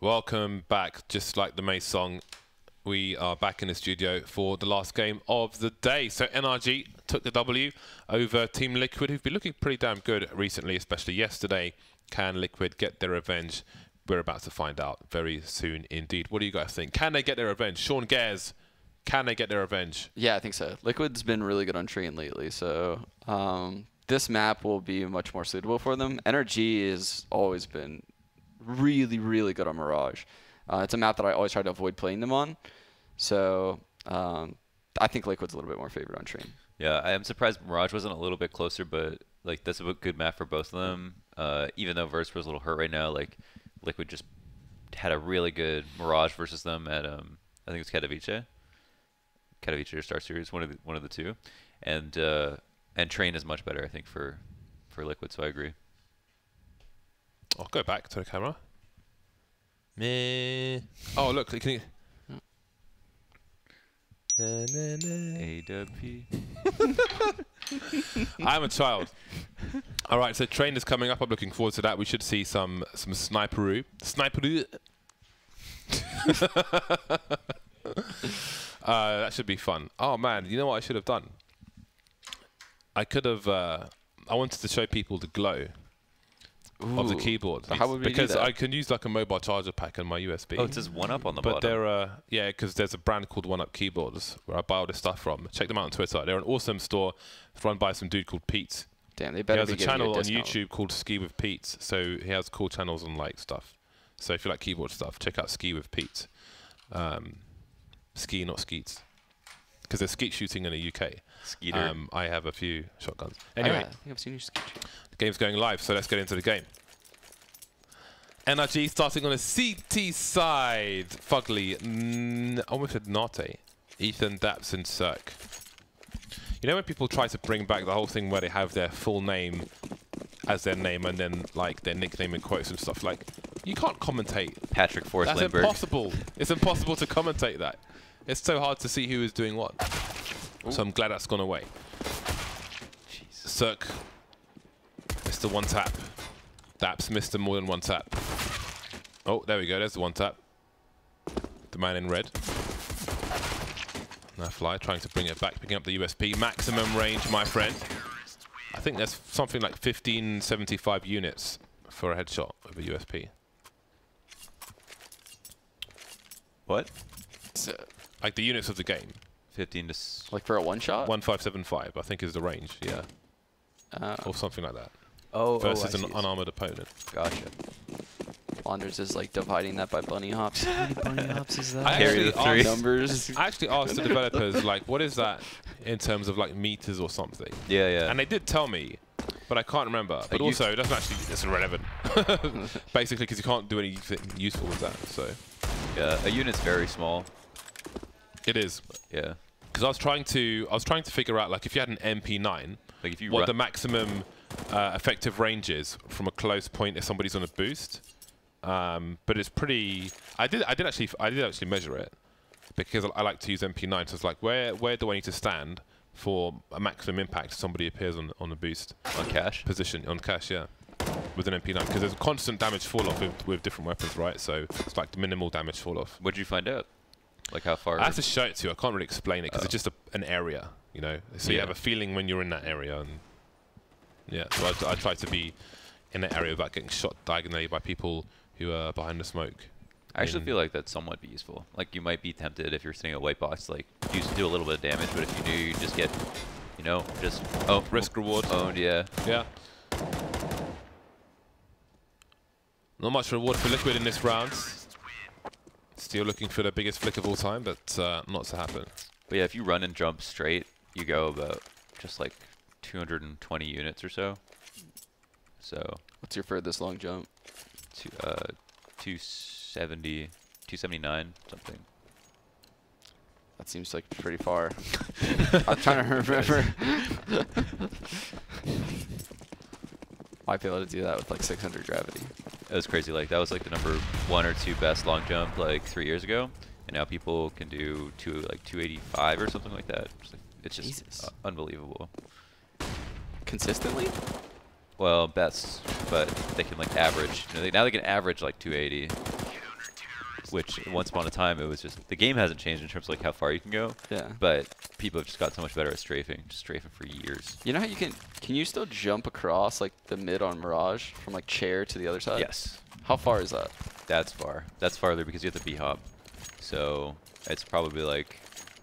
Welcome back. Just like the May song, we are back in the studio for the last game of the day. So NRG took the W over Team Liquid, who've been looking pretty damn good recently, especially yesterday. Can Liquid get their revenge? We're about to find out very soon indeed. What do you guys think? Can they get their revenge? Sean Gares, can they get their revenge? Yeah, I think so. Liquid's been really good on Train lately, so this map will be much more suitable for them. NRG has always been really, really good on Mirage. It's a map that I always try to avoid playing them on, so I think Liquid's a little bit more favored on Train. Yeah, I am surprised Mirage wasn't a little bit closer, but like that's a good map for both of them. Even though Verse was a little hurt right now, like Liquid just had a really good Mirage versus them at I think it's Katowice or Star Series, one of the two, and Train is much better, I think, for Liquid. So I agree. I'll go back to the camera. Meh. Oh look, can you? AWP. I'm a child. All right, so Train is coming up. I'm looking forward to that. We should see some sniperoo. That should be fun. Oh man, you know what I should have done? I could have. I wanted to show people the glow of the keyboard. How would we because do that? I can use like a mobile charger pack on my USB. Oh, it says 1UP on the but bottom. they're yeah, because there's a brand called 1UP Keyboards where I buy all this stuff from. Check them out on Twitter. They're an awesome store. It's run by some dude called Pete. Damn, they He better has be a giving you channel on discount. YouTube called Ski with Pete. So he has cool channels on like stuff. So if you like keyboard stuff, check out Ski with Pete. Ski, not skeets. Because there's skeet shooting in the UK. Skeeter. I have a few shotguns. Anyway, I think I've seen your sketch. the game's going live, so let's get into the game. NRG starting on a CT side. Fugly, almost said Nate. Ethan, Daps, and Cirque. You know when people try to bring back the whole thing where they have their full name as their name and then like their nickname in quotes and stuff, like you can't commentate. Patrick Forrest That's Lindbergh. impossible. It's impossible to commentate that. It's so hard to see who is doing what. Ooh. So I'm glad that's gone away. Jeez. Cirque, Mr. One Tap. Daps, Mr. More Than One Tap. Oh, there we go. There's the one tap. The man in red. Now Fly trying to bring it back, picking up the USP. Maximum range, my friend. I think there's something like 1575 units for a headshot with a USP. What? Like the units of the game. 15 to Like for a one shot? 1575, I think is the range, yeah. Or something like that. Versus an unarmored opponent. Gotcha. Wanders is like dividing that by bunny hops. How many bunny hops is that? I actually three. Numbers. I actually asked the developers, like, what is that in terms of like meters or something? Yeah, yeah. And they did tell me, but I can't remember. But also, it doesn't actually, it's irrelevant. Basically, because you can't do anything useful with that. So Yeah, a unit's very small. it is. Yeah. Because I was trying to figure out, like, if you had an MP9, Like if you what the maximum effective range is from a close point if somebody's on a boost. But it's pretty. I did actually measure it because I like to use MP9. So it's like, where do I need to stand for a maximum impact if somebody appears on a boost on cash position on cash? Yeah, with an MP9 because there's a constant damage fall off with different weapons, right? So it's like the minimal damage fall off. What did you find out? Like how far? I have to show it to you. I can't really explain it because it's just an area, you know. So you have a feeling when you're in that area, and yeah. So I try to be in that area without getting shot diagonally by people who are behind the smoke. I actually feel like that'd somewhat be useful. Like you might be tempted if you're sitting at a white box, like do a little bit of damage, but if you do, you just get, you know, just risk reward. Owned, yeah. Yeah. Not much reward for Liquid in this round. Still looking for the biggest flick of all time, but not to happen. But yeah, if you run and jump straight, you go about just like 220 units or so. So. What's your furthest long jump? 270, 279, something. That seems like pretty far. I'm trying to remember. Might be able to do that with like 600 gravity. It was crazy. Like that was like the number 1 or 2 best long jump like 3 years ago, and now people can do 285 or something like that. It's just unbelievable. Consistently? Well, best, but they can like average. You know, now they can average like 280. which once upon a time it was just the game hasn't changed in terms of like how far you can go. Yeah. But people have just got so much better at strafing, just strafing for years. You know how can you still jump across like the mid on Mirage from like chair to the other side? Yes. How far is that? That's far. That's farther because you have the B-hop. So it's probably like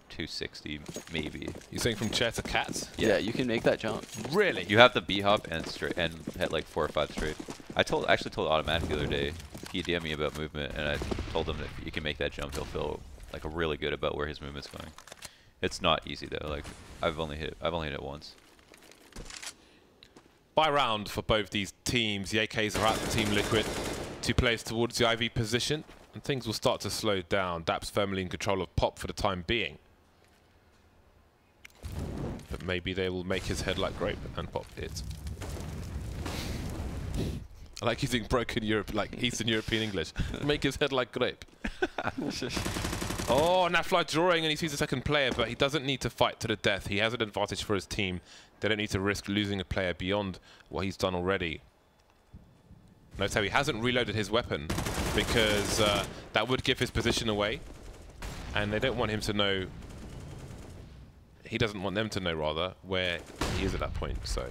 260 maybe. You're saying from chair to cats? Yeah, you can make that jump. Really? You have the B-hop and straight and hit like 4 or 5 straight. I actually told Automatic the other day, he DM'd me about movement, and I told him that if you can make that jump, he'll feel like really good about where his movement's going. It's not easy though. Like I've only hit it once. By round for both these teams, the AKs are at the Team Liquid. 2 players towards the IV position, and things will start to slow down. Daps firmly in control of Pop for the time being. But maybe they will make his head like grape, and Pop it. I like using broken like Eastern European English. Make his head like grape. Oh, Nafly drawing, and he sees a second player, but he doesn't need to fight to the death. He has an advantage for his team. They don't need to risk losing a player beyond what he's done already. Notice how he hasn't reloaded his weapon, because that would give his position away, and they don't want him to know. He doesn't want them to know, rather, where he is at that point. So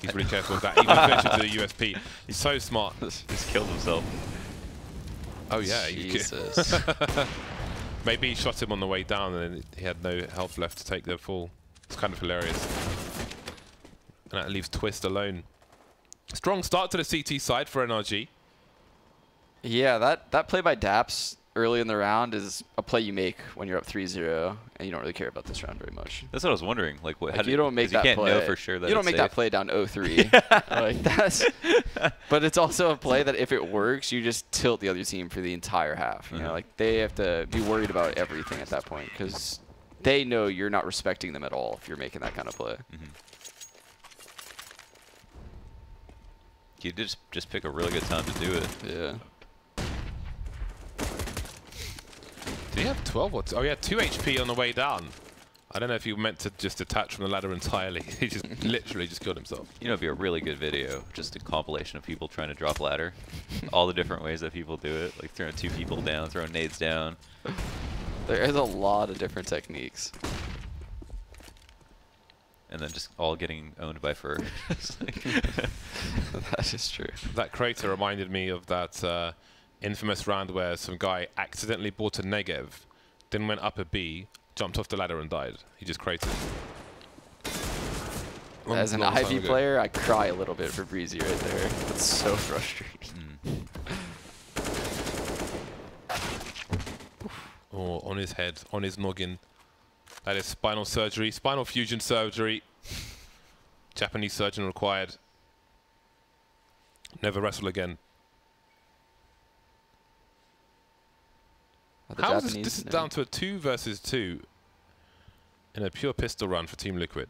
he's really careful with that. Even finishes the USP. He's so smart. He's killed himself. Oh yeah, Jesus. Maybe he shot him on the way down, and then he had no health left to take the fall. It's kind of hilarious. And that leaves Twist alone. Strong start to the CT side for NRG. Yeah, that play by Daps early in the round is a play you make when you're up 3-0, and you don't really care about this round very much. That's what I was wondering. Like, what? Like you don't make that play. You can't play. know for sure that you don't it's make safe. that play down 0-3. Like that's. But it's also a play that if it works, you just tilt the other team for the entire half. You know, like they have to be worried about everything at that point because they know you're not respecting them at all if you're making that kind of play. You just pick a really good time to do it. Yeah. Did he have 12 or 2? Oh, he had 2 HP on the way down. I don't know if he meant to just detach from the ladder entirely. He just literally just killed himself. You know, it'd be a really good video, just a compilation of people trying to drop ladder. All the different ways that people do it, like throwing 2 people down, throwing nades down. There is a lot of different techniques. And then just all getting owned by fur. That is true. That crater reminded me of that infamous round where some guy accidentally bought a Negev, then went up a B, jumped off the ladder and died. He just cratered. As an Ivy player, I cry a little bit for Breezy right there. That's so frustrating. Oh, on his head, on his noggin. That is spinal surgery, spinal fusion surgery. Japanese surgeon required. Never wrestle again. How is this is down to a 2 versus 2 in a pure pistol run for Team Liquid.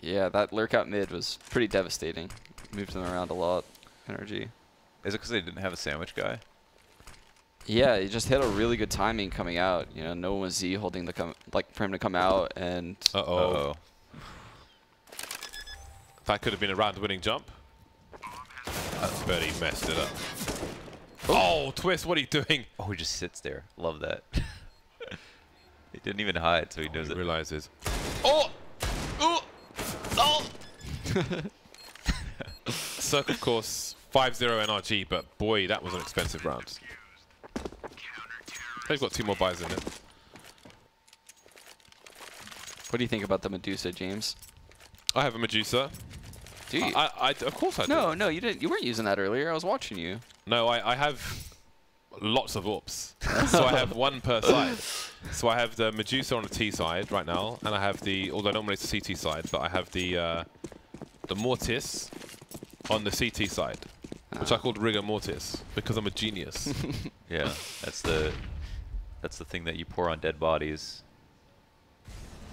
Yeah, that lurk out mid was pretty devastating. Moved them around a lot. NRG. Is it because they didn't have a sandwich guy? Yeah, he just had a really good timing coming out. You know, no one was Z holding the for him to come out and. Uh-oh. That could have been a round-winning jump. But he messed it up. Oh, Twist, what are you doing? Oh, he just sits there. Love that. He didn't even hide, so he knows it. Realizes. Oh! Oh! Oh! Cirque, of course, 5-0 NRG, but boy, that was an expensive round. They've got 2 more buys in it. What do you think about the Medusa, James? I have a Medusa. Do you? Of course I do. No, you didn't. You weren't using that earlier. I was watching you. No, I have lots of AWPs. So I have 1 per side. So I have the Medusa on the T side right now, and I have the, although normally it's the CT side, but I have the Mortis on the CT side, which I called Rigor Mortis because I'm a genius. Yeah, that's the thing that you pour on dead bodies.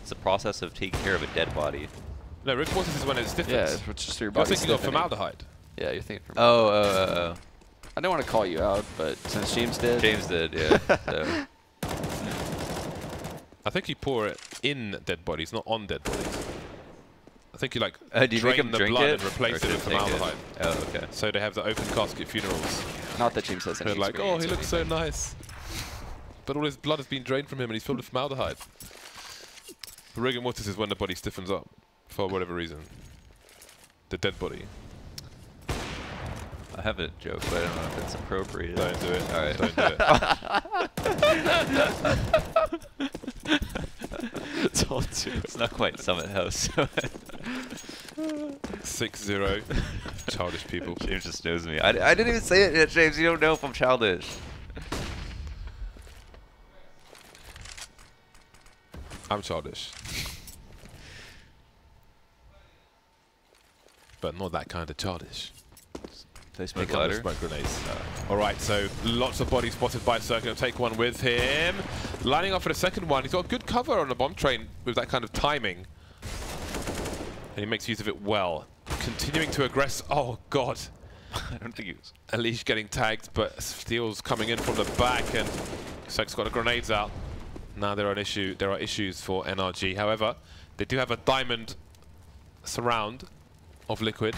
It's the process of taking care of a dead body. No, Rigor Mortis is when it stiffens. Yeah, it's just your You're body. thinking of formaldehyde. Yeah, you're thinking. Oh. I don't want to call you out, but since James did. James did, yeah. So. I think you pour it in dead bodies, not on dead bodies. I think you like do you make drain them the drink blood it and replace it with formaldehyde. Oh, okay. So they have the open casket funerals. Not that James has any They're like, oh, he experience or looks so anything. nice. But all his blood has been drained from him and he's filled with formaldehyde. Rigor mortis is when the body stiffens up for whatever reason. The dead body. I have a joke, but I don't know if it's appropriate. Don't do it. All right. Don't do it. Told you. It's not quite Summit House. 6-0. Childish people. James just knows me. I didn't even say it yet, James. You don't know if I'm childish. I'm childish. But not that kind of childish. They smoke They come with ladder. smoke grenades. Alright, so lots of bodies spotted by Cirque. Gonna take one with him. Lining up for the second one. He's got good cover on the bomb train with that kind of timing. And he makes use of it well. Continuing to aggress. Oh, God. I don't think he was. Alish getting tagged, but Steel's coming in from the back, and Cirque's got the grenades out. Now there are issues for NRG. However, they do have a diamond surround of Liquid,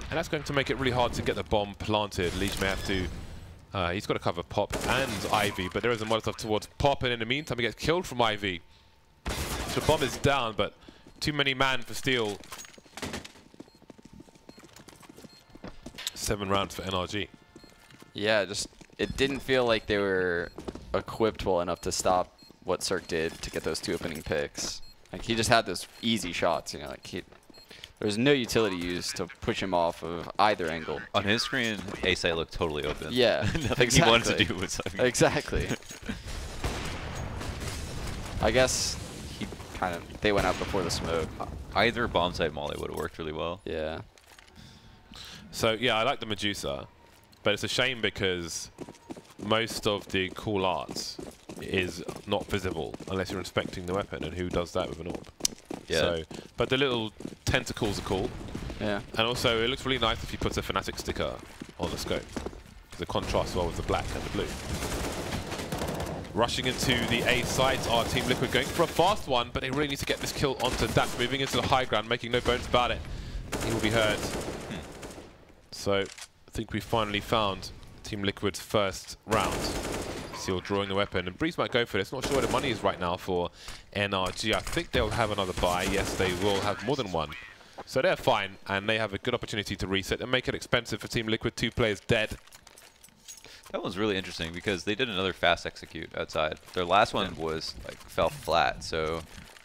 and that's going to make it really hard to get the bomb planted. Leech may have to... he's got to cover Pop and Ivy, but there is a Molotov towards Pop, and in the meantime he gets killed from Ivy. So the bomb is down, but too many man for Steel. 7 rounds for NRG. Yeah, just it didn't feel like they were equipped well enough to stop what Cirque did to get those 2 opening picks. Like, he just had those easy shots, you know, like there was no utility used to push him off of either angle. On his screen, A-site looked totally open. Yeah, Nothing exactly. he wanted to do was something. Exactly. I guess they went out before the smoke. Either bomb site molly would have worked really well. Yeah. So yeah, I like the Medusa, but it's a shame because most of the cool arts is not visible unless you're inspecting the weapon, and who does that with an AWP? Yeah. So, but the little tentacles are cool, Yeah. and also it looks really nice if you put a Fnatic sticker on the scope, because it contrasts well with the black and the blue. Rushing into the A site are Team Liquid, going for a fast one, but they really need to get this kill onto Dax, moving into the high ground, making no bones about it. He will be hurt. So I think we finally found Team Liquid's first round. Seal drawing the weapon, and Breeze might go for this. Not sure where the money is right now for NRG. I think they'll have another buy. Yes, they will have more than one. So they're fine, and they have a good opportunity to reset and make it expensive for Team Liquid. 2 players dead. That one's really interesting because they did another fast execute outside. Their last one was like fell flat, so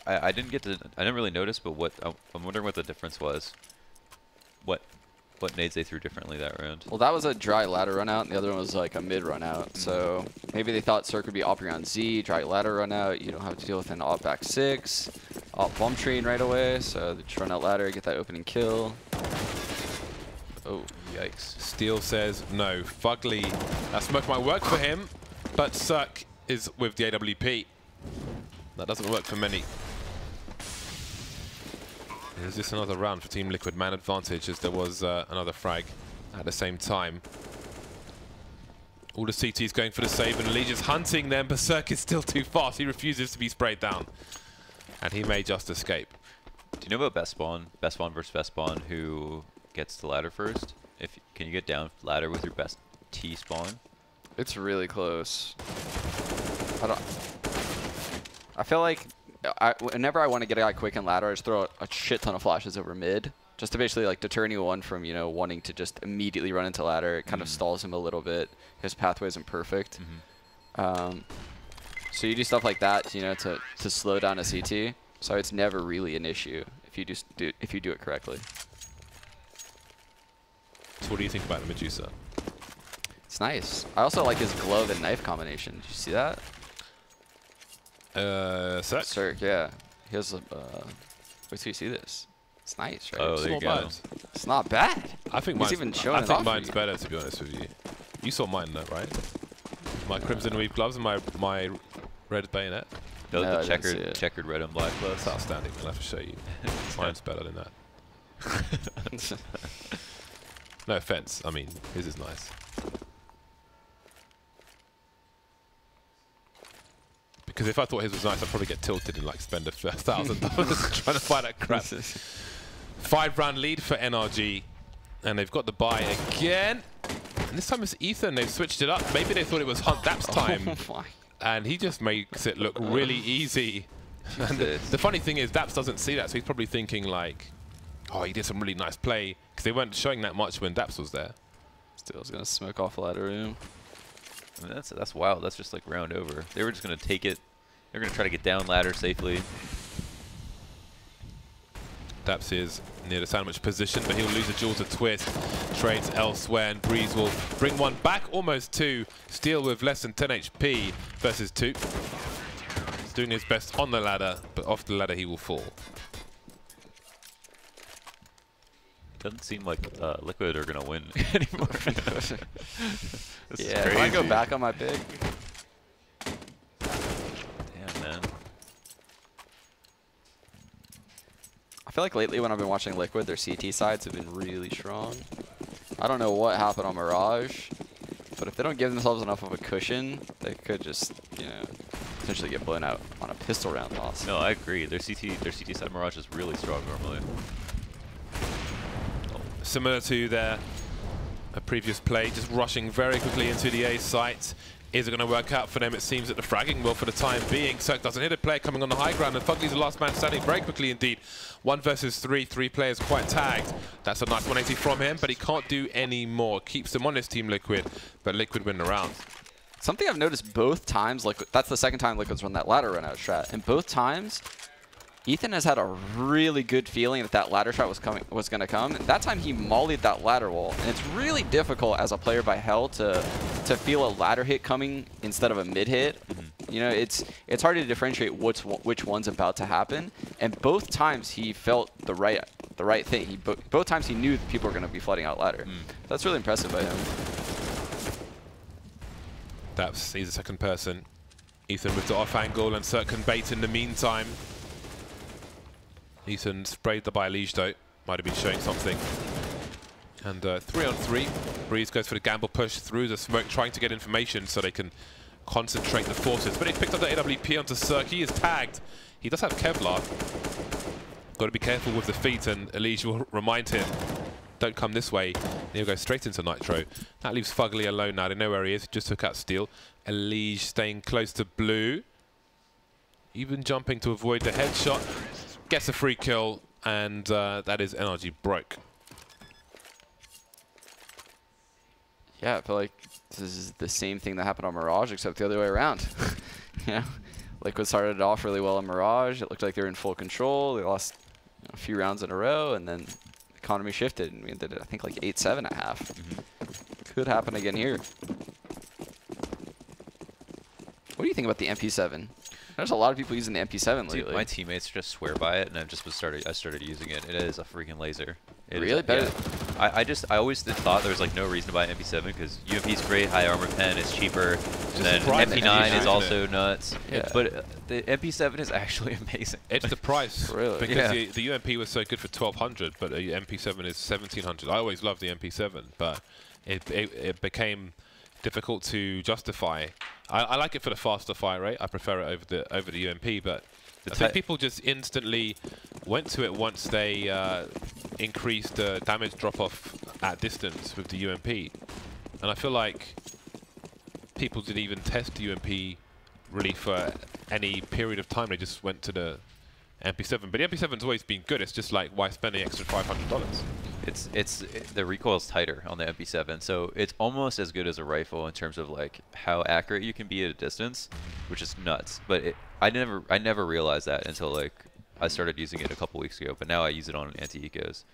I didn't really notice. But I'm wondering what the difference was. What nades they threw differently that round? Well, that was a dry ladder run out, and the other one was like a mid run out. So maybe they thought Cirque would be Opry on Z, dry ladder run out. You don't have to deal with an op back 6, op bomb train right away. So they just run out ladder, get that opening kill. Oh, Yikes. Steel says no. Fugly, that smoke might work for him, but Cirque is with the AWP. That doesn't work for many. Is this another round for Team Liquid? Man advantage, as there was another frag at the same time. All the CTs going for the save, and Legion is hunting them, but Cirque is still too fast. He refuses to be sprayed down, and he may just escape. Do you know about best spawn? Best spawn versus best spawn, who gets the ladder first? Can you get down ladder with your best T spawn? it's really close. I feel like whenever I want to get a guy quick and ladder, I just throw a shit ton of flashes over mid, just to basically like deter anyone from, you know, wanting to just immediately run into ladder. It kind of stalls him a little bit. His pathway isn't perfect. So you do stuff like that, you know, to slow down a CT. So it's never really an issue if you do it correctly. So what do you think about the Medusa? It's nice. I also like his glove and knife combination. Did you see that? Cirque? Cirque, yeah. He has a, wait till you see this. It's nice, right? Oh, It's there you not go. bad. It's not bad. I think He's mine's, even showing I it think off mine's for you. better, to be honest with you. You saw mine though, right? My crimson weave gloves and my red bayonet. No, No, I the didn't see it. checkered red and black gloves. That's outstanding. I'll have to show you. Mine's better than that. No offense. I mean, his is nice. Because if I thought his was nice, I'd probably get tilted and like spend $1,000 trying to buy that crap. 5-round lead for NRG, and they've got the buy again. And this time it's Ethan. They've switched it up. Maybe they thought it was Hunt Dap's time. Oh my. And he just makes it look really easy. And the funny thing is, Daps doesn't see that, so he's probably thinking like, oh, he did some really nice play, because they weren't showing that much when Daps was there. Steel's gonna smoke off ladder room. I mean, that's wild. That's just like round over. They were just gonna take it. They're gonna try to get down ladder safely. Daps is near the sandwich position, but he'll lose a duel to Twist. Trades elsewhere, and Breeze will bring one back, almost two. Steel with less than 10 HP versus 2. He's doing his best on the ladder, but off the ladder he will fall. Doesn't seem like Liquid are gonna win anymore. This is crazy. Can I go back on my pick? Damn, man. I feel like lately when I've been watching Liquid, their CT sides have been really strong. I don't know what happened on Mirage, but if they don't give themselves enough of a cushion, they could just, you know, potentially get blown out on a pistol round loss. No, I agree. Their CT side Mirage is really strong normally. Similar to their previous play, just rushing very quickly into the A site. Is it going to work out for them? It seems that the fragging will for the time being. Cirque doesn't hit a player coming on the high ground, and Fugly's the last man standing very quickly indeed. 1 versus 3, 3 players quite tagged. That's a nice 180 from him, but he can't do any more. Keeps them on his team, Liquid, but Liquid win the round. Something I've noticed both times, that's the second time Liquid's run that ladder run out strat, and both times Ethan has had a really good feeling that that ladder shot was going to come. And that time he mollied that ladder wall. And it's really difficult as a player by Hell to feel a ladder hit coming instead of a mid hit. You know, it's hard to differentiate which one's about to happen. And both times he felt the right thing. Both times he knew that people were going to be flooding out ladder. That's really impressive by him. He's the second person. Ethan with the off angle, and Cirque can bait in the meantime. Ethan sprayed the by Liege though, might have been showing something. And 3 on 3, Breeze goes for the gamble push through the smoke, trying to get information so they can concentrate the forces. But he picked up the AWP onto Cirque. He is tagged. He does have Kevlar. Got to be careful with the feet, and Liege will remind him, don't come this way. He'll go straight into Nitro. That leaves Fugly alone now. They know where he is. He just took out Steel. Liege staying close to Blue. Even jumping to avoid the headshot. Gets a free kill, and that is NRG broke. Yeah, I feel like this is the same thing that happened on Mirage, except the other way around. You know, Liquid started it off really well on Mirage. It looked like they were in full control. They lost a few rounds in a row, and then the economy shifted, and we ended, I think, like 8-7 at half. Could happen again here. What do you think about the MP7? There's a lot of people using the MP7 lately. Dude, my teammates just swear by it, and I started using it. It is a freaking laser. Really? Better? Yeah. I always thought there was like no reason to buy an MP7 because UMP's great, high armor pen, it's cheaper. And then MP9 is also nuts. Yeah. But the MP7 is actually amazing. It's the price. Really? Because the UMP was so good for 1200, but the MP7 is 1700. I always loved the MP7, but it became difficult to justify. I like it for the faster fire rate. I prefer it over the UMP, but I think people just instantly went to it once they increased the damage drop-off at distance with the UMP. And I feel like people didn't even test the UMP really for any period of time. They just went to the MP7. But the MP7's always been good. It's just like, why spend the extra $500? The recoil's tighter on the MP7, so it's almost as good as a rifle in terms of like how accurate you can be at a distance, which is nuts. But I never realized that until like I started using it a couple weeks ago. But now I use it on anti-ecos.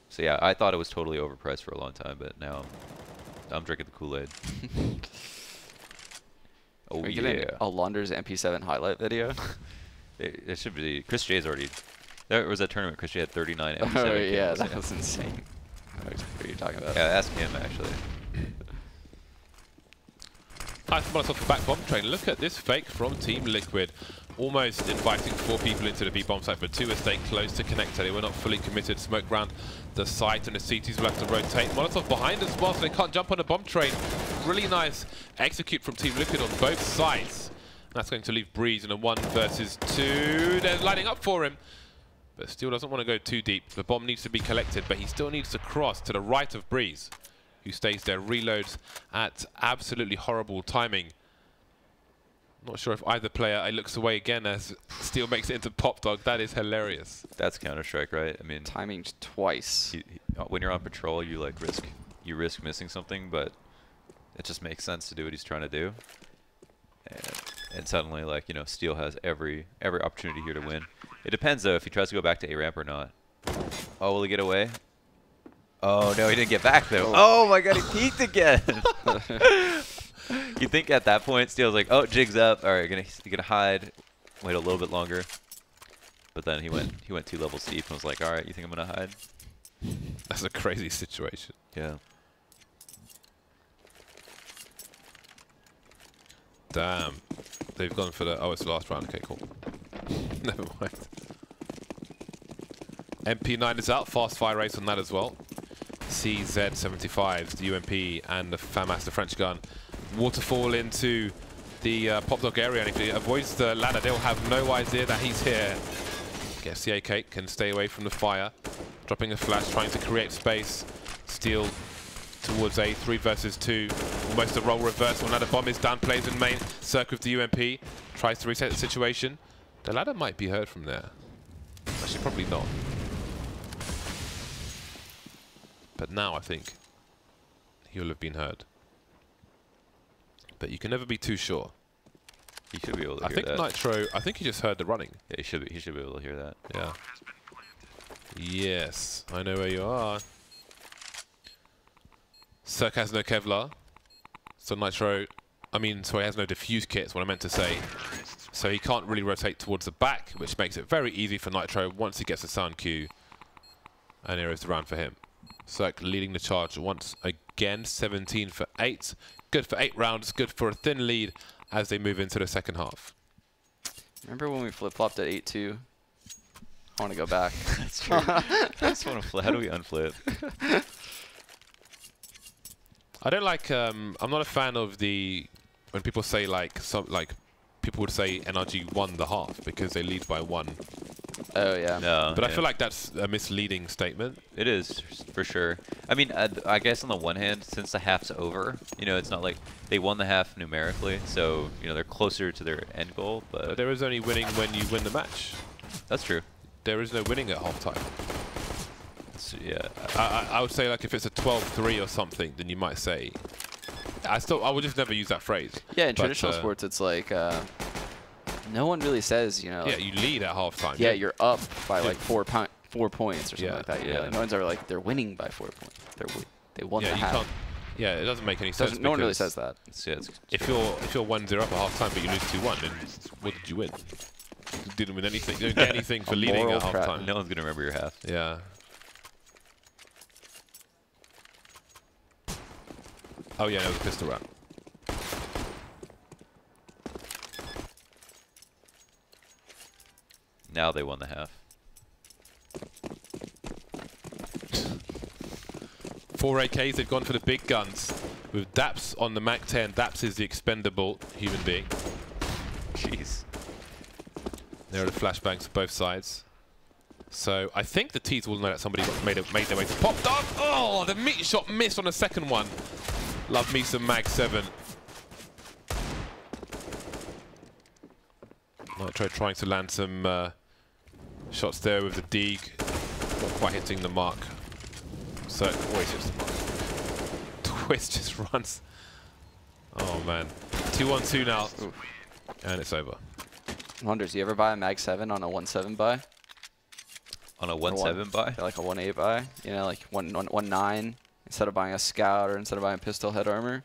So yeah, I thought it was totally overpriced for a long time, but now I'm drinking the Kool-Aid. Oh, Are you getting a Launders MP7 highlight video? It should be. Chris J's already. There was that tournament. Chris J had 39 MP7 Oh yeah, kills. that was insane. What are you talking about? Yeah, ask him actually. Nice Molotov for back bomb train. Look at this fake from Team Liquid. Almost inviting 4 people into the B bomb site, but 2 are staying close to connector. They were not fully committed. Smoke round the site, and the CTs will have to rotate. Molotov behind as well, so they can't jump on the bomb train. Really nice execute from Team Liquid on both sides. And that's going to leave Breeze in a 1 versus 2. They're lining up for him. But Steel doesn't want to go too deep. The bomb needs to be collected, but he still needs to cross to the right of Breeze, who stays there, reloads at absolutely horrible timing. Not sure if either player looks away again as Steel makes it into Pop Dog. That is hilarious. That's Counter-Strike, right? I mean, Timing twice. When you're on patrol, you like risk missing something, but it just makes sense to do what he's trying to do. And suddenly, like, you know, Steel has every opportunity here to win. It depends though if he tries to go back to A ramp or not. Oh, will he get away? Oh no, he didn't get back though. Oh my god, he peeked again. You think at that point Steel's like, oh, jig's up. All right, gonna hide, wait a little bit longer. But then he went 2 levels deep and was like, all right, you think I'm gonna hide? That's a crazy situation. Yeah. Damn. They've gone for the... Oh, it's the last round. Okay, cool. Never mind. MP9 is out. Fast fire race on that as well. CZ75, the UMP, and the FAMAS, the French gun. Waterfall into the Pop Dog area, and if he avoids the ladder, they'll have no idea that he's here. Guess the AK can stay away from the fire. Dropping a flash, trying to create space. Steel towards A, 3 versus 2. Almost a role reversal. Now the bomb is down, plays in main. Circ with the UMP. Tries to reset the situation. The ladder might be heard from there. Actually, probably not. But now I think he will have been heard. But you can never be too sure. He should be able to hear that. I think Nitro, I think he just heard the running. Yeah, he should be able to hear that. Yeah. Yes, I know where you are. Circ has no Kevlar. So Nitro, so he has no diffuse kit, is what I meant to say. So he can't really rotate towards the back, which makes it very easy for Nitro once he gets a sound cue. And here is the round for him. Circ leading the charge once again, 17 for 8. Good for 8 rounds, good for a thin lead as they move into the second half. Remember when we flip-flopped at 8-2? I want to go back. That's true. I just want to flip. How do we unflip? I don't like, I'm not a fan of when people say people would say NRG won the half because they lead by 1. Oh, yeah. No, but I feel like that's a misleading statement. It is, for sure. I mean, I guess on the one hand, since the half's over, you know, it's not like they won the half numerically, so, you know, they're closer to their end goal, but there is only winning when you win the match. That's true. There is no winning at halftime. So, yeah. I would say, like, if it's a 12-3 or something, then you might say... I would just never use that phrase. Yeah, in traditional sports, it's like... no one really says, you know... Yeah, you lead at halftime. Yeah, you're up by, like, 4 points or something like that. Yeah. Like, no one's ever like, they're winning by 4 points. They won the half. Yeah, it doesn't make any sense. No one really says that. If you're 1-0 up at halftime, but you lose 2-1, then what did you win? You didn't win anything. You didn't get anything for leading at halftime. No one's going to remember your half. Yeah. Oh, yeah, it was a pistol round. Now they won the half. 4 AKs, they've gone for the big guns. With Daps on the MAC-10. Daps is the expendable human being. Jeez. There are the flashbangs both sides. So I think the T's will know that somebody made their way to Pop Dog. Oh, the meat shot missed on the second one. Love me some Mag-7. Nitro trying to land some shots there with the Deeg. Not quite hitting the mark. So always hits the mark. Twist just runs. Oh man. 2-1-2 now. Oof. And it's over. Wonders, do you ever buy a Mag-7 on a 1-7 buy? On a 1-7 buy? Like a 1-8 buy? You know, like 1-9 instead of buying a scout or instead of buying pistol head armor?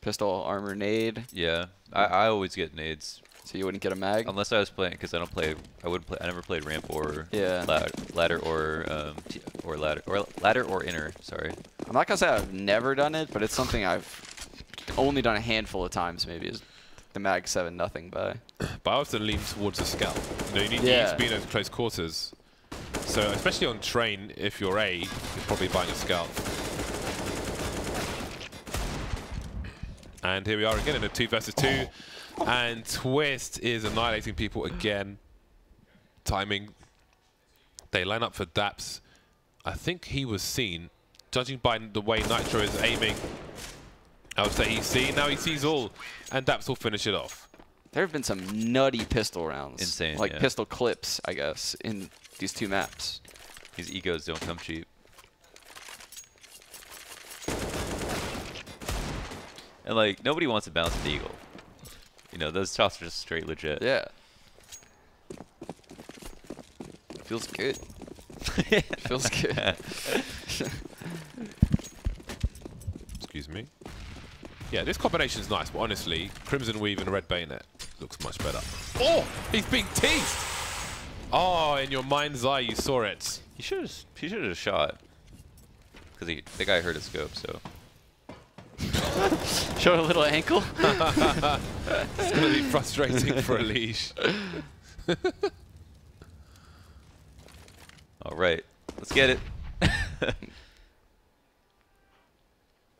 Pistol armor nade? Yeah. I always get nades. So you wouldn't get a mag? Unless I was playing, because I never played ramp or ladder or inner. Sorry. I'm not gonna say I've never done it, but it's something I've only done a handful of times. Maybe is the Mag-7 nothing buy. But I often lean towards a scout. You know, you need to be in those close quarters. So especially on train, if you're A, you're probably buying a scout. And here we are again in a 2 versus 2. And Twist is annihilating people again. Timing They line up for Daps. I think he was seen, judging by the way Nitro is aiming. I would say he's seen. Now he sees all, and Daps will finish it off. There have been some nutty pistol rounds. Insane, Like yeah. pistol clips, I guess, in these 2 maps. These egos don't come cheap. And like, nobody wants to bounce an eagle. You know, those shots are just straight legit. Yeah. Feels good. Feels good. Excuse me. Yeah, this combination's nice, but honestly, Crimson Weave and Red Bayonet looks much better. Oh, he's being teased! Oh, in your mind's eye, you saw it. He should have shot. Because the guy hurt his scope, so. Show a little ankle. It's going to be frustrating for a leash. All right, let's get it.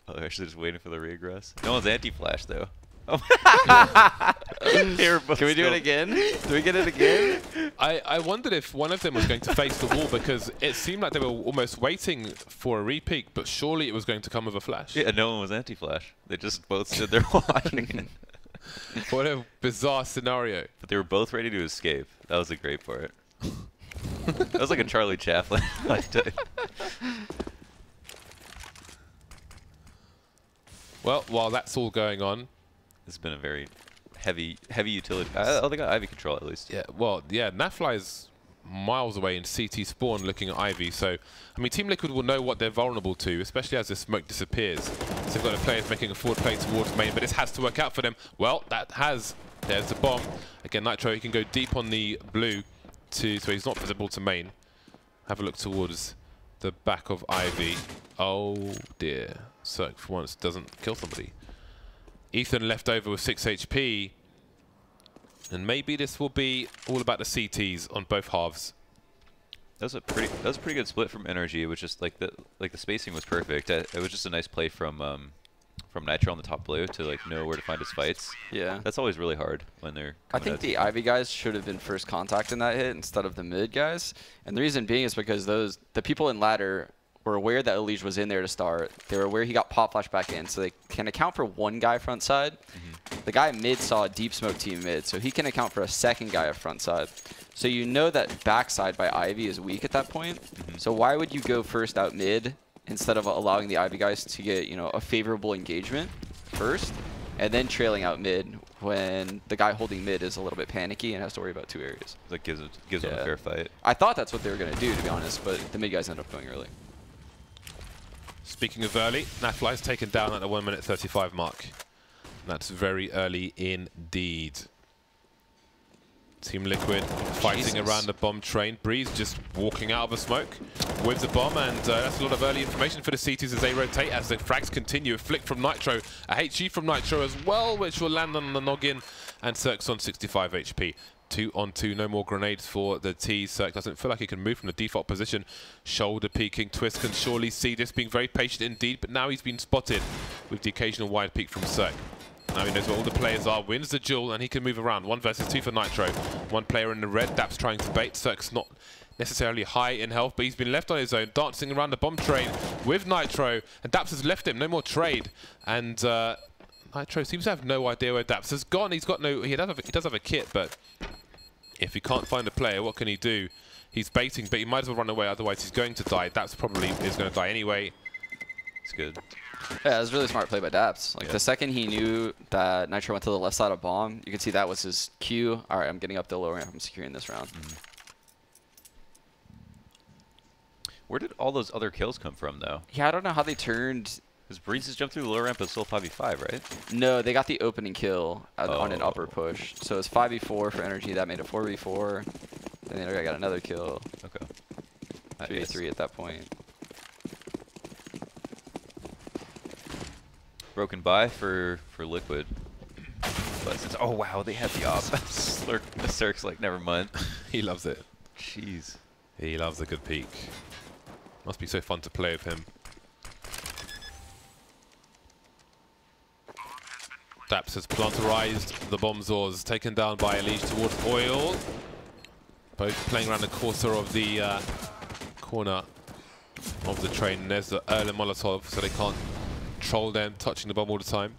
Oh, they're actually just waiting for the regress. No one's anti-flash though. Oh. Can we do it again? Do we get it again? I wondered if one of them was going to face the wall because it seemed like they were almost waiting for a repeat, but surely it was going to come with a flash. Yeah, no one was anti-flash. They just both stood there watching. What a bizarre scenario. But they were both ready to escape. That was the great part. That was like a Charlie Chaplin. Well, while that's all going on, It's been a very heavy utility. Oh, they got Ivy control at least. yeah, well, yeah, Nafly is miles away in CT spawn looking at Ivy. So, I mean, Team Liquid will know what they're vulnerable to, especially as the smoke disappears. So they've got the players making a forward play towards main, but this has to work out for them. Well, there's the bomb. Again, Nitro, he can go deep on the blue so he's not visible to main. Have a look towards the back of Ivy. Oh dear. Cirque for once doesn't kill somebody. Ethan left over with 6 HP. And maybe this will be all about the CTs on both halves. That was a pretty good split from NRG. It was just like the spacing was perfect. It was just a nice play from Nitro on the top blue to like know where to find his fights. Yeah. That's always really hard when they're. I think the Ivy guys should have been first contact in that hit instead of the mid guys. And the reason being is because the people in ladder were aware that Elige was in there to start. They were aware he got pop flash back in, so they can account for one guy front side. The guy mid saw a deep smoke team mid, so he can account for a second guy at front side. So you know that backside by Ivy is weak at that point. So why would you go first out mid instead of allowing the Ivy guys to get, you know, a favorable engagement first, and then trailing out mid when the guy holding mid is a little bit panicky and has to worry about 2 areas. That gives them a fair fight. I thought that's what they were going to do, to be honest, but the mid guys ended up going early. Speaking of early, Nafly's taken down at the 1:35 mark. That's very early indeed. Team Liquid fighting around the bomb train. Breeze just walking out of a smoke with the bomb, and that's a lot of early information for the CTs as they rotate, as the frags continue. A flick from Nitro, a HE from Nitro as well, which will land on the noggin, and Cirque's on 65 HP. 2 on 2, no more grenades for the T. Cirque doesn't feel like he can move from the default position. Shoulder peeking, Twist can surely see this, being very patient indeed, but now he's been spotted with the occasional wide peek from Cirque. Now he knows where all the players are, wins the duel, and he can move around. 1 versus 2 for Nitro. One player in the red, Daps trying to bait. Cirque's not necessarily high in health, but he's been left on his own, dancing around the bomb train with Nitro, and Daps has left him, no more trade. And Nitro seems to have no idea where Daps has gone. He's got no, he does have a kit, but if he can't find a player, what can he do? He's baiting, but he might as well run away, otherwise he's going to die. Daps probably is going to die anyway. It's good. Yeah, it was a really smart play by Daps. Like, the second he knew that Nitro went to the left side of bomb, you could see that was his cue. All right, I'm getting up the lower ramp. I'm securing this round. Where did all those other kills come from, though? Yeah, I don't know how they turned. Because Breeze just jumped through the lower ramp but still 5v5, right? No, they got the opening kill on an upper push. So it's 5v4 for NRG. That made a 4v4. Then the other guy got another kill. Okay. 3v3 at that point. Broken by for Liquid. But since, oh wow, they had the op. Cirque's like, never mind. He loves it. Jeez. He loves a good peek. Must be so fun to play with him. Daps has plantarized the bomb Zors, taken down by Elige towards Oil. Both playing around the corner of the corner of the train. And there's the early Molotov, so they can't troll them, touching the bomb all the time.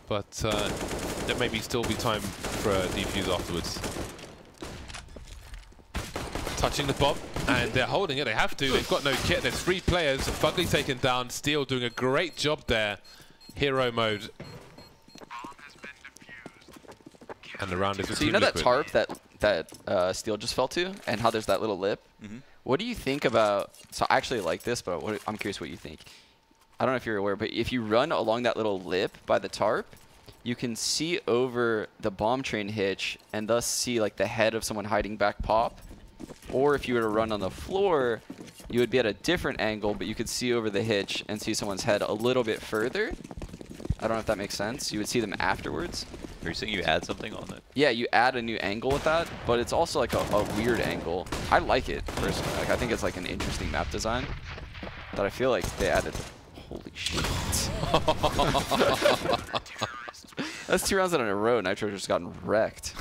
But there may still be time for a defuse afterwards. Touching the bomb, and they're holding it. They have to. They've got no kit. There's 3 players. Fugly taken down. Steel doing a great job there. Hero mode. And the round is with So you know that Liquid. tarp that Steel just fell to, and how there's that little lip? What do you think about... So I actually like this, but I'm curious what you think. I don't know if you're aware, but if you run along that little lip by the tarp, you can see over the bomb train hitch and thus see like the head of someone hiding back pop. Or if you were to run on the floor, you would be at a different angle, but you could see over the hitch and see someone's head a little bit further. I don't know if that makes sense. You would see them afterwards. Are you saying you add something on it? Yeah, you add a new angle with that, but it's also like a weird angle. I like it, personally. Like, I think it's like an interesting map design that I feel like they added. Holy shit. That's 2 rounds in a row. Nitro just gotten wrecked.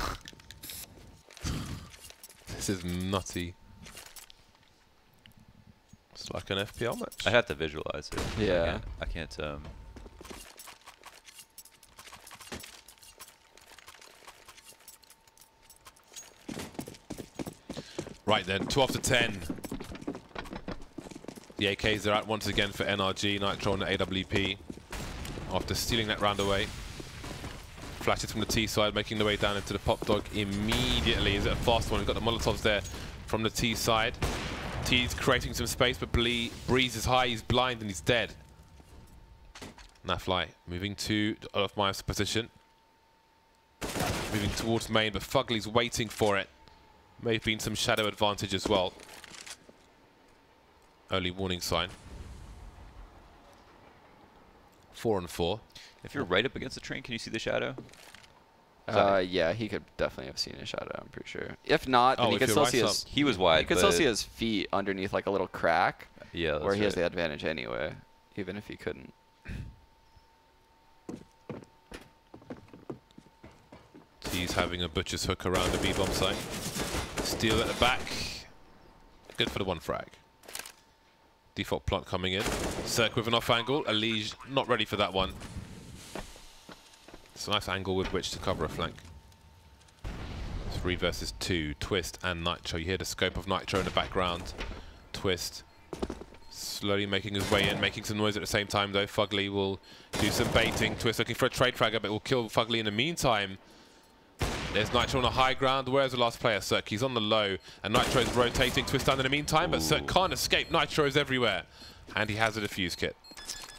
This is nutty. It's like an FPL match. I have to visualize it. Yeah. I can't Right then, 2 after 10. The AKs are out once again for NRG, Nitro and the AWP. After stealing that round away. Flashes from the T side, making the way down into the pop dog immediately. Is it a fast one? We've got the Molotovs there from the T side. T's creating some space, but Breeze is high, he's blind, and he's dead. Nafly moving to Olofmeyer's position. Moving towards main, but Fugly's waiting for it. May have been some shadow advantage as well. Early warning sign. 4 on 4. If you're right up against the train, can you see the shadow? Yeah, he could definitely have seen a shadow, I'm pretty sure. If not, then Oh, he if could you're still right see up. his... He was wide, You could still see his feet underneath like a little crack. Yeah, that's where he has right. the advantage anyway, even if he couldn't. He's having a butcher's hook around the B-bomb site. Steal at the back. Good for the 1 frag. Default plant coming in. Cirque with an off angle. Elige not ready for that one. It's a nice angle with which to cover a flank. 3 versus 2. Twist and Nitro. You hear the scope of Nitro in the background. Twist slowly making his way in, making some noise at the same time though. Fugly will do some baiting. Twist looking for a trade fragger, but will kill Fugly in the meantime. There's Nitro on the high ground. Where's the last player? Cirque, he's on the low. And Nitro's rotating. Twist down in the meantime, but Cirque can't escape. Nitro's everywhere. And he has a defuse kit.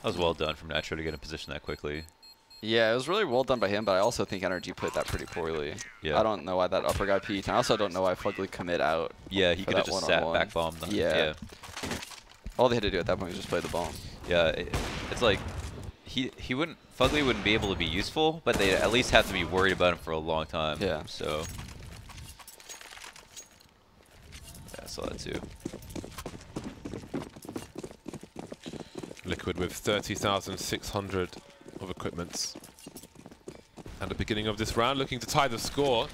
That was well done from Nitro to get in position that quickly. Yeah, it was really well done by him, but I also think NRG played that pretty poorly. Yeah. I don't know why that upper guy peeked, and I also don't know why Fugly commit out. Yeah, he for could have that just sat one-on-one. back bombed. Yeah. All they had to do at that point was just play the bomb. Yeah, it's like he wouldn't Fugly wouldn't be able to be useful, but they at least have to be worried about him for a long time. Yeah. So yeah, I saw that too. Liquid with 30,600 of equipments. And the beginning of this round, looking to tie the score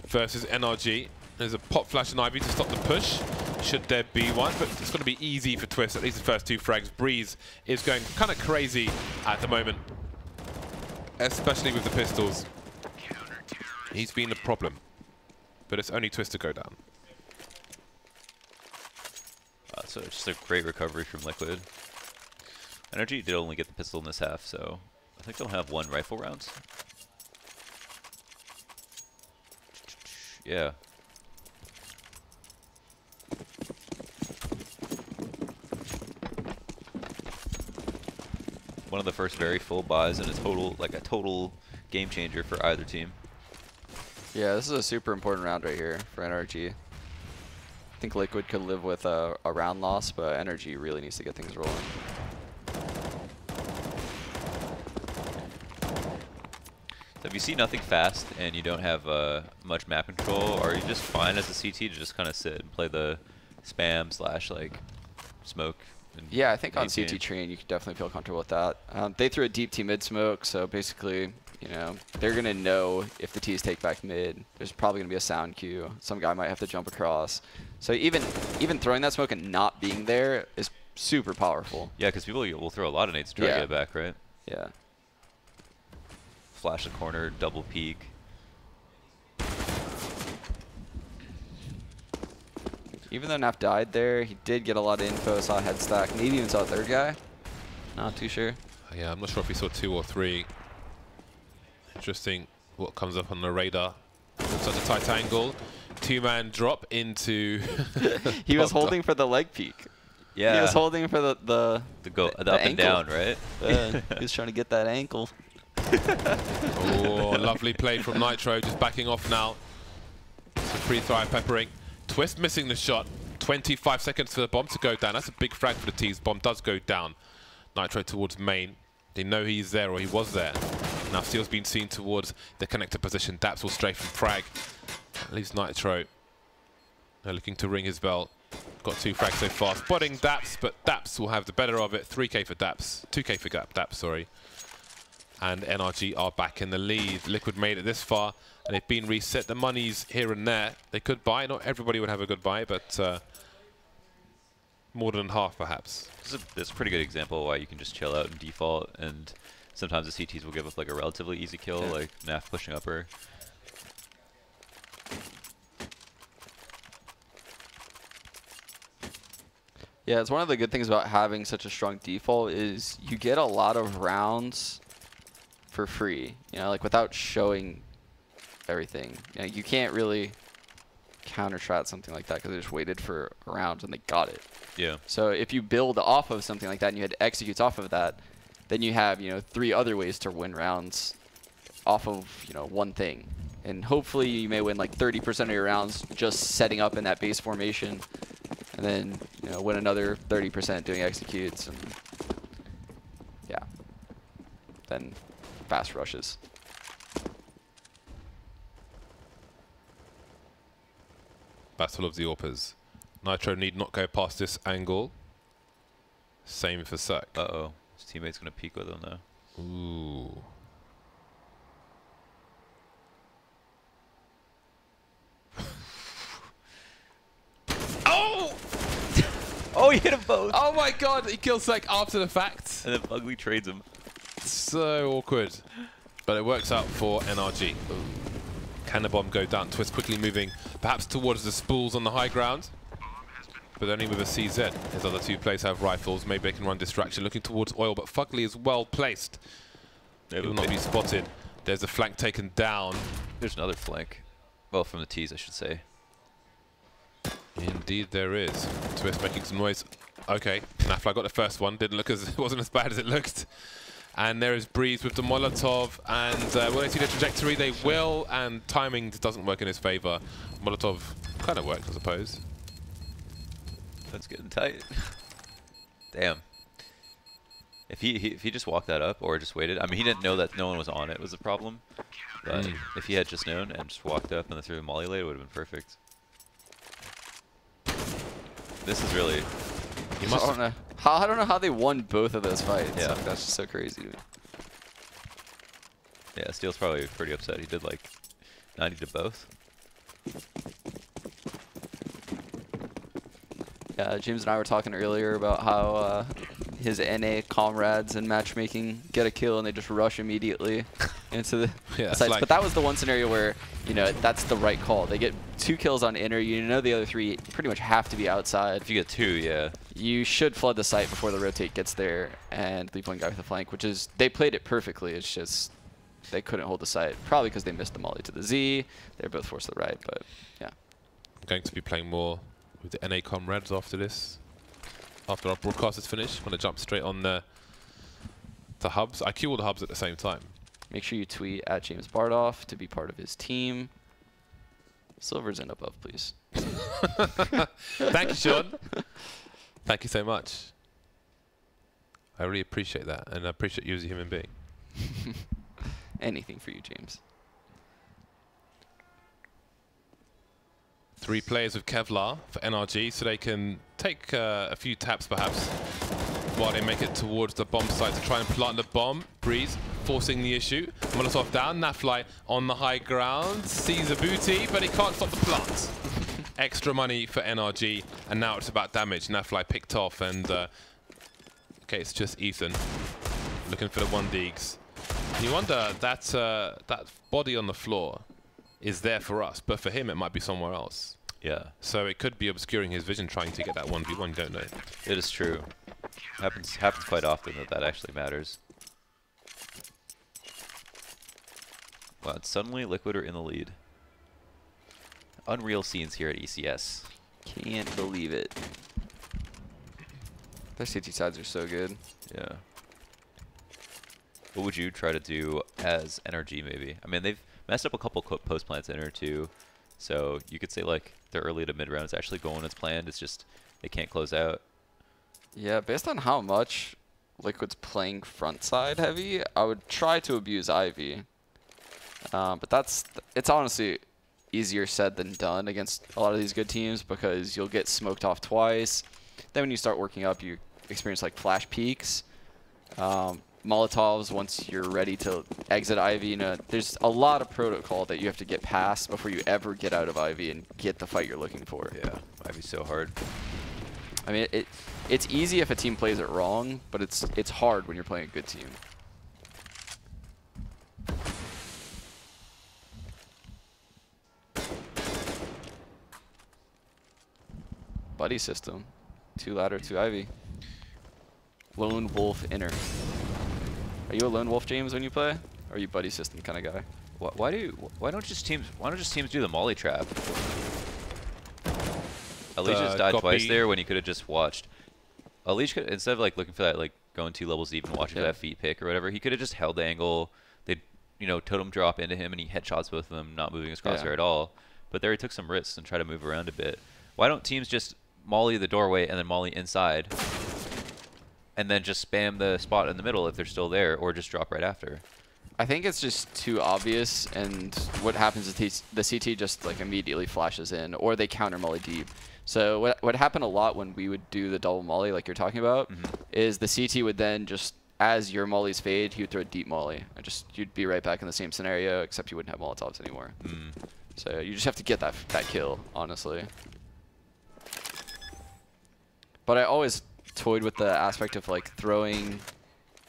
versus NRG. There's a pop flash and Ivy to stop the push, should there be one, but it's going to be easy for Twist, at least the first 2 frags. Breeze is going kind of crazy at the moment, especially with the pistols. He's been the problem, but it's only Twist to go down. So it's just a great recovery from Liquid. NRG did only get the pistol in this half, so I think they'll have 1 rifle round. Yeah. One of the first very full buys and a total game changer for either team. Yeah, this is a super important round right here for NRG. I think Liquid could live with a round loss, but NRG really needs to get things rolling. So if you see nothing fast and you don't have much map control, are you just fine as a CT to just kind of sit and play the spam / like smoke? Yeah, I think on late game? CT train you could definitely feel comfortable with that. They threw a deep T mid smoke, so basically You know, they're going to know if the T's take back mid. There's probably going to be a sound cue. Some guy might have to jump across. So even throwing that smoke and not being there is super powerful. Yeah, because people will throw a lot of nades to try to get it back, right? Yeah. Flash the corner, double peek. Even though Naf died there, he did get a lot of info, saw a head stack, maybe even saw a third guy. Not too sure. Yeah, I'm not sure if he saw 2 or 3. Interesting what comes up on the radar. Such a tight angle. 2-man drop into... He was holding for the leg peek. Yeah. He was holding for the up and down, right? He was trying to get that ankle. Oh, lovely play from Nitro, just backing off now. Some free throw peppering. Twist missing the shot. 25 seconds for the bomb to go down. That's a big frag for the T's. Bomb does go down. Nitro towards main. They know he's there, or he was there. Now Steel's been seen towards the connector position. Daps will stray from frag. That leaves Nitro. They're looking to ring his bell. Got 2 frags so far. Spotting Daps, but Daps will have the better of it. 3K for Daps. 2K for Daps, sorry. And NRG are back in the lead. Liquid made it this far, and they've been reset. The money's here and there. They could buy. Not everybody would have a good buy, but more than half, perhaps. That's a pretty good example of why you can just chill out and default, and sometimes the CTs will give up like a relatively easy kill, like Naf pushing upper. Yeah, it's one of the good things about having such a strong default is you get a lot of rounds for free. You know, like without showing everything. You know, you can't really counter-strat something like that because they just waited for rounds and they got it. Yeah. So if you build off of something like that and you had executes off of that, then you have, you know, 3 other ways to win rounds off of, you know, one thing. And hopefully you may win like 30% of your rounds just setting up in that base formation, and then, you know, win another 30% doing executes, and yeah, then fast rushes. Battle of the Orpers. Nitro need not go past this angle. Same for Suck. Uh-oh. His teammate's going to peek with him now. Ooh. Oh! Oh, he hit them both! Oh my god, he kills Suck after the fact. And then Ugly trades him. So awkward. But it works out for NRG. Can the bomb go down? Twist quickly moving, perhaps towards the spools on the high ground. But only with a CZ. His other 2 players have rifles. Maybe they can run distraction. Looking towards oil, but Fugly is well placed. He will not be spotted. There's a flank taken down. There's another flank. Well, from the T's, I should say. Indeed there is. Twist making some noise. Okay, Nafla got the first one. Didn't look as, it wasn't as bad as it looked. And there is Breeze with the Molotov, and will they see the trajectory? They will, and timing doesn't work in his favor. Molotov kind of worked, I suppose. That's getting tight. Damn. If he just walked that up or just waited, I mean, he didn't know that no one was on it was the problem. But if he had just known and just walked up and then threw the molly late, it would have been perfect. This is really... I don't know how they won both of those fights. Yeah. Like, that's just so crazy to me. Yeah, Steel's probably pretty upset. He did like 90 to both. Yeah, James and I were talking earlier about how his NA comrades in matchmaking get a kill and they just rush immediately into the sites. Like, but that was the one scenario where, you know, that's the right call. They get 2 kills on inner. You know the other 3 pretty much have to be outside. If you get 2, yeah. You should flood the site before the rotate gets there and leave one guy with the flank, which is, they played it perfectly. It's just they couldn't hold the site. Probably because they missed the molly to the Z. They're both forced to the right, but yeah. I'm going to be playing more with the NA comrades after this. After our broadcast is finished, I'm going to jump straight on the hubs. I queue all the hubs at the same time. Make sure you tweet at James Bardoff to be part of his team. Silvers and above, please. Thank you, Sean. Thank you so much. I really appreciate that, and I appreciate you as a human being. Anything for you, James. 3 players with Kevlar for NRG, so they can take a few taps perhaps while they make it towards the bomb site to try and plant the bomb. Breeze forcing the issue. Molotov down, Nafly on the high ground, sees a booty, but he can't stop the plant. Extra money for NRG, and now it's about damage. Nafly picked off, and okay, it's just Ethan looking for the 1-digs. You wonder that that body on the floor is there for us, but for him it might be somewhere else. Yeah. So it could be obscuring his vision trying to get that 1v1, you don't know. It is true. Happens quite often that actually matters. Wow, and suddenly Liquid are in the lead. Unreal scenes here at ECS. Can't believe it. Their CT sides are so good. Yeah. What would you try to do as NRG maybe? I mean, they've messed up a couple post plants in or two, so you could say like their early to mid round is actually going as planned. It's just they can't close out. Yeah, based on how much Liquid's playing front side heavy, I would try to abuse Ivy. But it's honestly easier said than done against a lot of these good teams because you'll get smoked off twice. Then when you start working up, you experience like flash peaks. Molotovs, once you're ready to exit Ivy, you know, there's a lot of protocol that you have to get past before you ever get out of Ivy and get the fight you're looking for. Yeah, Ivy's so hard. I mean, it's easy if a team plays it wrong, but it's hard when you're playing a good team. Buddy system. 2 ladder, 2 Ivy. Lone Wolf inner. Are you a Lone Wolf, James, when you play? Or are you buddy system kind of guy? Why don't just teams do the molly trap? Alicia just died twice there when he could have just watched. Alicia could, instead of like looking for that like going 2 levels deep and watching for that feet pick or whatever, he could have just held the angle. They'd totem drop into him and he headshots both of them, not moving his crosshair at all. But there he took some risks and tried to move around a bit. Why don't teams just molly the doorway and then molly inside, and then just spam the spot in the middle if they're still there, or just drop right after? I think it's just too obvious, and what happens is the CT just like immediately flashes in, or they counter molly deep. So what happened a lot when we would do the double molly like you're talking about is the CT would then just, as your mollies fade, he would throw a deep molly, and you'd be right back in the same scenario, except you wouldn't have Molotovs anymore. So you just have to get that kill, honestly. But I always toyed with the aspect of like throwing,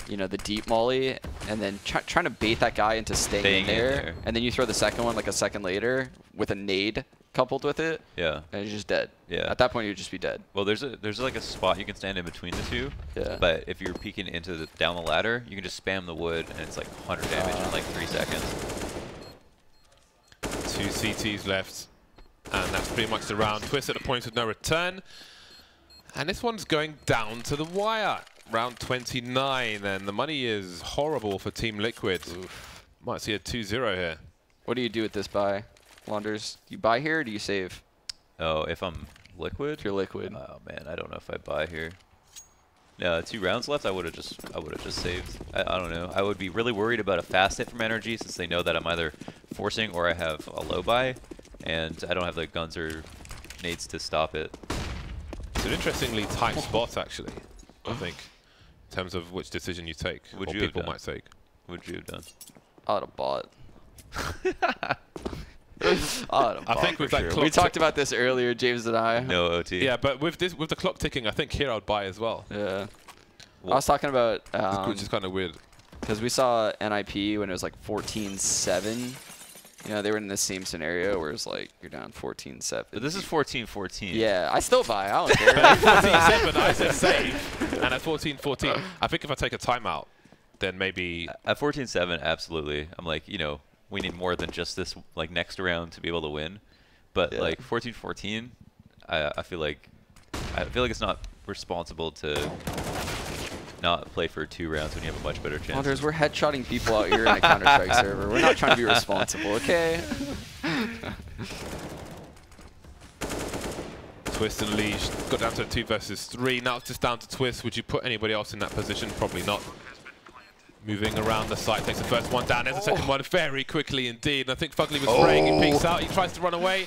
the deep molly and then trying to bait that guy into staying in there, and then you throw the second one like a second later with a nade coupled with it. Yeah. And you're just dead. Yeah. At that point, you'd just be dead. Well, there's like a spot you can stand in between the two. Yeah. But if you're peeking into down the ladder, you can just spam the wood, and it's like 100 damage in like 3 seconds. 2 CTs left, and that's pretty much the round. Twist at the point of no return. And this one's going down to the wire. Round 29, and the money is horrible for Team Liquid. Oof. Might see a 2-0 here. What do you do with this buy, Wanders? Do you buy here or do you save? Oh, if I'm Liquid? If you're Liquid. Oh man, I don't know if I buy here. No, 2 rounds left. I would have just saved. I don't know. I would be really worried about a fast hit from NRG since they know that I'm either forcing or I have a low buy, and I don't have the guns or nades to stop it. It's an interestingly tight spot, actually, I think, in terms of which decision you take, or people might take. What would you have done? I would have bought. I think with that clock, we talked about this earlier, James and I. No OT. Yeah, but with the clock ticking, I think here I'd buy as well. Yeah. I was talking about which is kind of weird, because we saw NIP when it was like 14-7. They were in the same scenario where it's like you're down 14-7. But this is 14-14. Yeah, I still buy. I don't care. 14-7, I said save, and at 14-14, I think if I take a timeout, then maybe at 14-7, absolutely. I'm like, we need more than just this like next round to be able to win. But like 14-14, I feel like it's not responsible to not play for 2 rounds when you have a much better chance. Wonders, we're headshotting people out here in a Counter-Strike server. We're not trying to be responsible, okay? Twist and Leash got down to 2 versus 3. Now it's just down to Twist. Would you put anybody else in that position? Probably not. Moving around the site, takes the first one down. There's the second one very quickly indeed. And I think Fugly was spraying. He peeks out. He tries to run away.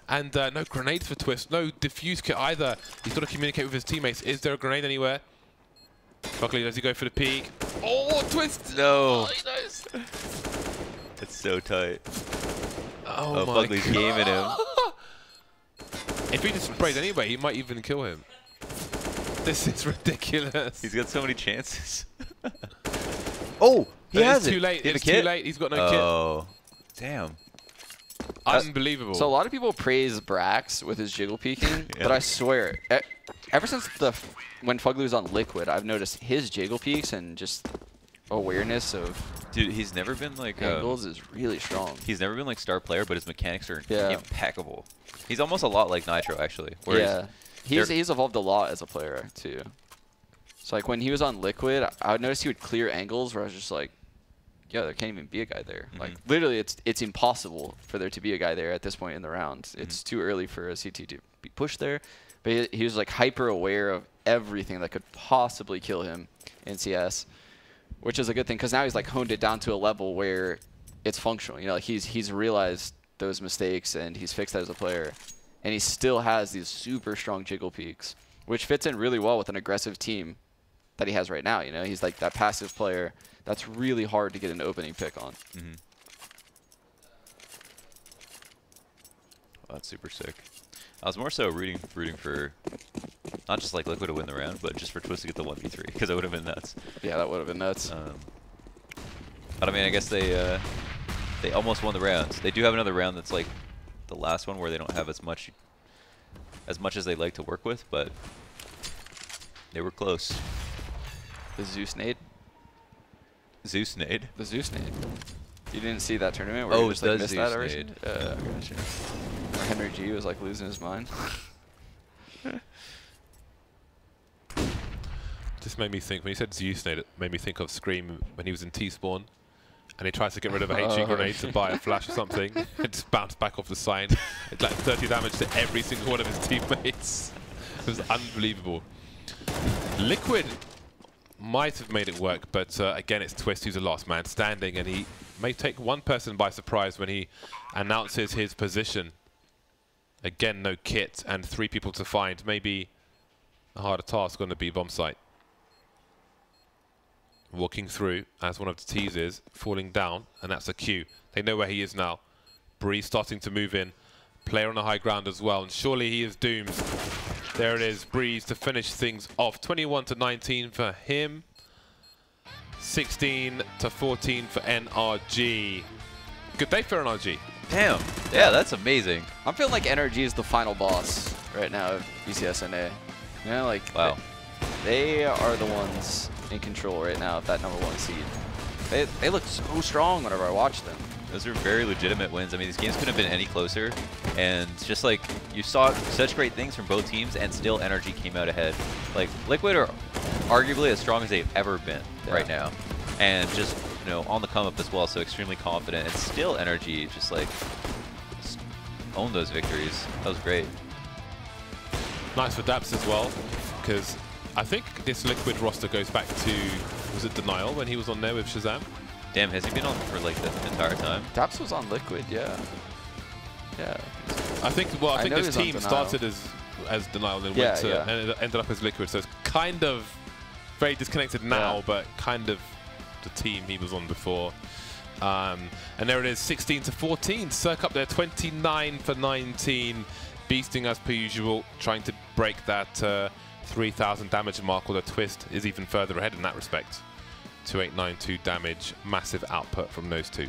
And no grenades for Twist. No defuse kit either. He's got to communicate with his teammates. Is there a grenade anywhere? Buckley, does he go for the peak? Oh, twist! No. Oh, he knows. It's so tight. Oh, my Buckley's God. gaming him. If he just sprays anyway, he might even kill him. This is ridiculous. He's got so many chances. Oh, he But has it's it. too late. He had a It's kit? too late. He's got no Oh, damn. kit. Unbelievable. So a lot of people praise Brax with his jiggle peeking, Yeah. but I swear, ever since when Fugly was on Liquid, I've noticed his jiggle peeks and just awareness of Dude, he's never been like angles is really strong. he's never been like star player, but his mechanics are Yeah. impeccable. He's almost a lot like Nitro actually. Whereas Yeah, he's evolved a lot as a player too. So like when he was on Liquid, I would notice he would clear angles where I was just like, yeah, there can't even be a guy there. Like literally, it's impossible for there to be a guy there at this point in the round. It's too early for a CT to be pushed there. But he was like hyper aware of everything that could possibly kill him in CS, which is a good thing because now he's like honed it down to a level where it's functional. You know, like he's realized those mistakes and he's fixed that as a player, and he still has these super strong jiggle peaks, which fits in really well with an aggressive team that he has right now. You know, he's like that passive player that's really hard to get an opening pick on. Oh, that's super sick. I was more so rooting for not just like Liquid to win the round, but just for Twist to get the 1v3 because it would have been nuts. Yeah, that would have been nuts. But I mean, I guess they almost won the rounds. They do have another round that's like the last one where they don't have as much as they like to work with, but they were close. The Zeus nade. Zeus nade. The Zeus nade. You didn't see that tournament where Oh, he just like, the missed Zeus that every nade. gotcha. Where NRG was like losing his mind. Just made me think, when you said Zeus nade, it made me think of Scream when he was in T-Spawn and he tries to get rid of a HG grenade to buy a flash or something. It just bounced back off the sign. It's like 30 damage to every single one of his teammates. It was unbelievable. Liquid might have made it work, but again, it's Twist who's the last man standing, and he may take one person by surprise when he announces his position. Again, no kit and 3 people to find. Maybe a harder task going to be Bombsight. Walking through as one of the teasers, falling down, and that's a Q. They know where he is now. Breeze starting to move in. Player on the high ground as well, and surely he is doomed. There it is, Breeze to finish things off. 21-19 for him. 16-14 for NRG. Good day for NRG. Damn. Yeah, that's amazing. I'm feeling like NRG is the final boss right now of ECS NA. You know, like Wow. they are the ones in control right now of that #1 seed. They look so strong whenever I watch them. Those are very legitimate wins. I mean, these games couldn't have been any closer. And just like, you saw such great things from both teams, and still NRG came out ahead. Like, Liquid are arguably as strong as they've ever been right now. And just, you know, on the come up as well, so extremely confident. And still NRG just like, just own those victories. That was great. Nice for Daps as well, because I think this Liquid roster goes back to, was it Denial when he was on there with Shazam? Damn, has he been on for like the entire time? Daps was on Liquid, yeah. Yeah. I think, well, I think know this he was on team Denial. started as Denial and then Yeah, went to, yeah. and it ended up as Liquid, so it's kind of very disconnected now, Yeah. but kind of the team he was on before. And there it is, 16-14. Circ up there, 29-19. Beasting as per usual, trying to break that 3,000 damage mark, although Twist is even further ahead in that respect. 2892 damage, massive output from those two.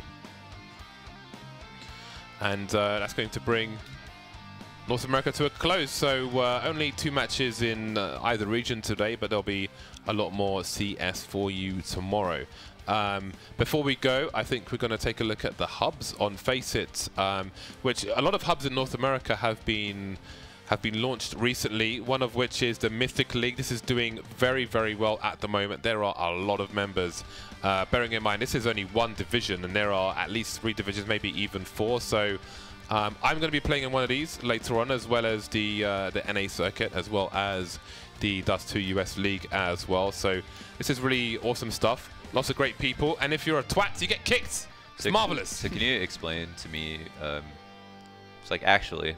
And that's going to bring North America to a close. So only 2 matches in either region today, but there'll be a lot more CS for you tomorrow. Before we go, I think we're going to take a look at the hubs on FACEIT, which a lot of hubs in North America have been launched recently, one of which is the Mythic League. This is doing very, very well at the moment. There are a lot of members. Bearing in mind, this is only 1 division, and there are at least 3 divisions, maybe even 4. So I'm going to be playing in one of these later on, as well as the NA circuit, as well as the Dust 2 US League as well. So this is really awesome stuff. Lots of great people, and if you're a twat, you get kicked. It's marvelous. So can you explain to me, it's like actually,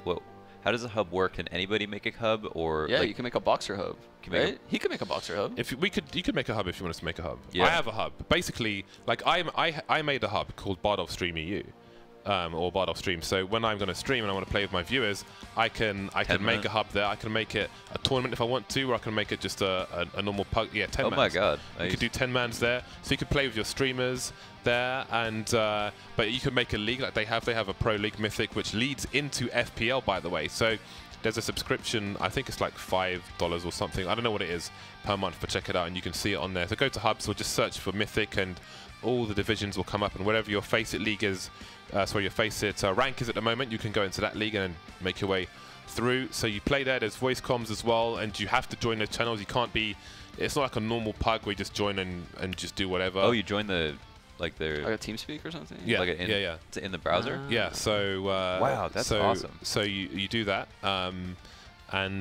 how does a hub work? Can anybody make a hub, or Yeah, like, you can make a boxer hub, right? He could make a boxer hub. If you could make a hub if you want us to make a hub. Yeah. I have a hub. Basically, like I made a hub called Bardolph Stream EU, or Bardolph Stream. So when I'm going to stream and I want to play with my viewers, I can make a hub there. I can make it a tournament if I want to, or I can make it just a normal pug. Yeah, 10 Oh mans. my god! You could do 10 mans there, so you could play with your streamers there, and but you could make a league like they have. They have a Pro League Mythic, which leads into FPL, by the way. So there's a subscription. I think it's like $5 or something. I don't know what it is per month, but check it out, and you can see it on there. So go to hubs or just search for Mythic, and all the divisions will come up, and whatever your FACEIT league is, sorry, your FACEIT rank is at the moment, you can go into that league and make your way through. So you play there. There's voice comms as well, and you have to join those channels. You can't be. It's not like a normal pug where you just join and just do whatever. Oh, you join the like their Like a TeamSpeak or something? Yeah, like yeah. It's in the browser. Yeah, so Wow, that's so, awesome. So you do that, and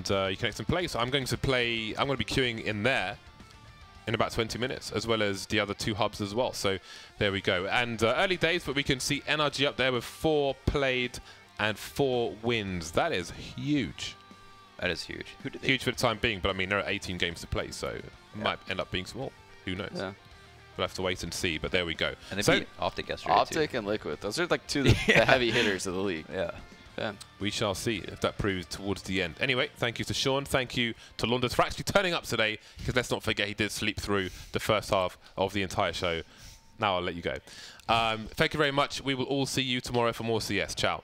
you connect and play. So I'm going to play. I'm going to be queuing in there in about 20 minutes, as well as the other 2 hubs as well. So there we go. And early days, but we can see NRG up there with 4 played and 4 wins. That is huge. That is huge. Who did they? Huge for the time being, but I mean there are 18 games to play, so it might end up being small. Who knows? Yeah. We'll have to wait and see. But there we go. And they So beat Optic yesterday Optic too. and Liquid. Those are like 2 of the heavy hitters of the league. Yeah. Yeah. we shall see if that proves towards the end. Anyway, thank you to Sean. Thank you to London for actually turning up today, because let's not forget he did sleep through the first half of the entire show. Now I'll let you go. Thank you very much. We will all see you tomorrow for more CS. Ciao.